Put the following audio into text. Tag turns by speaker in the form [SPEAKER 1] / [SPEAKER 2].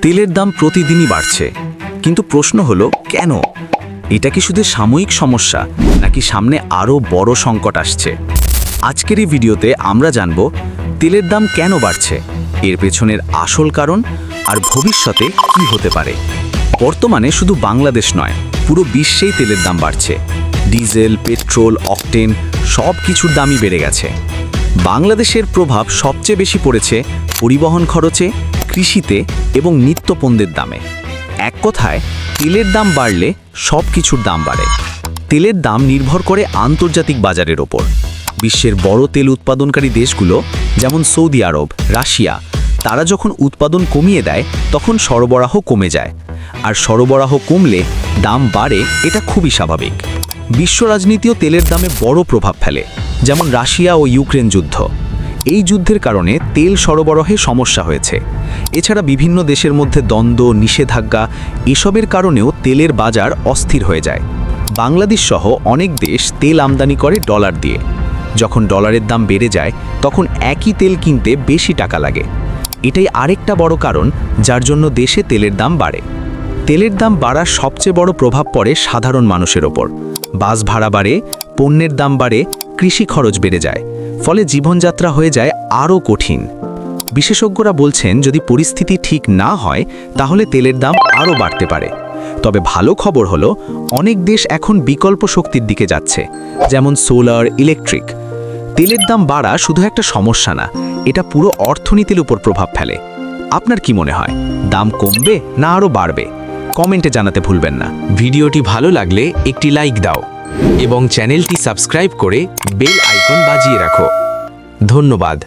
[SPEAKER 1] তেলের দাম প্রতিদিনই বাড়ছে, কিন্তু প্রশ্ন হলো কেন? এটা কি শুধু সাময়িক সমস্যা, নাকি সামনে আরও বড় সংকট আসছে? আজকের এই ভিডিওতে আমরা জানব তেলের দাম কেন বাড়ছে, এর পেছনের আসল কারণ আর ভবিষ্যতে কি হতে পারে। বর্তমানে শুধু বাংলাদেশ নয়, পুরো বিশ্বেই তেলের দাম বাড়ছে। ডিজেল, পেট্রোল, অকটেন সব কিছুর দামই বেড়ে গেছে। বাংলাদেশের প্রভাব সবচেয়ে বেশি পড়েছে পরিবহন খরচে, কৃষিতে এবং নিত্যপণ্যের দামে। এক কথায়, তেলের দাম বাড়লে সব কিছুর দাম বাড়ে। তেলের দাম নির্ভর করে আন্তর্জাতিক বাজারের ওপর। বিশ্বের বড় তেল উৎপাদনকারী দেশগুলো যেমন সৌদি আরব, রাশিয়া, তারা যখন উৎপাদন কমিয়ে দেয় তখন সরবরাহ কমে যায়, আর সরবরাহ কমলে দাম বাড়ে, এটা খুবই স্বাভাবিক। বিশ্ব রাজনীতিও তেলের দামে বড় প্রভাব ফেলে, যেমন রাশিয়া ও ইউক্রেন যুদ্ধ। এই যুদ্ধের কারণে তেল সরবরাহে সমস্যা হয়েছে। এছাড়া বিভিন্ন দেশের মধ্যে দ্বন্দ্ব, নিষেধাজ্ঞা এসবের কারণেও তেলের বাজার অস্থির হয়ে যায়। বাংলাদেশ সহ অনেক দেশ তেল আমদানি করে ডলার দিয়ে। যখন ডলারের দাম বেড়ে যায় তখন একই তেল কিনতে বেশি টাকা লাগে। এটাই আরেকটা বড় কারণ যার জন্য দেশে তেলের দাম বাড়ে। তেলের দাম বাড়ার সবচেয়ে বড় প্রভাব পড়ে সাধারণ মানুষের ওপর। বাস ভাড়া বাড়ে, পণ্যের দাম বাড়ে, কৃষি খরচ বেড়ে যায়, ফলে জীবনযাত্রা হয়ে যায় আরও কঠিন। বিশেষজ্ঞরা বলছেন যদি পরিস্থিতি ঠিক না হয় তাহলে তেলের দাম আরও বাড়তে পারে। তবে ভালো খবর হলো অনেক দেশ এখন বিকল্প শক্তির দিকে যাচ্ছে, যেমন সোলার, ইলেকট্রিক। তেলের দাম বাড়া শুধু একটা সমস্যা না, এটা পুরো অর্থনীতির উপর প্রভাব ফেলে। আপনার কি মনে হয়, দাম কমবে না আরও বাড়বে? কমেন্টে জানাতে ভুলবেন না।
[SPEAKER 2] ভিডিওটি ভালো লাগলে একটি লাইক দাও এবং চ্যানেলটি সাবস্ক্রাইব করে বেল আইকন বাজিয়ে রাখো। ধন্যবাদ।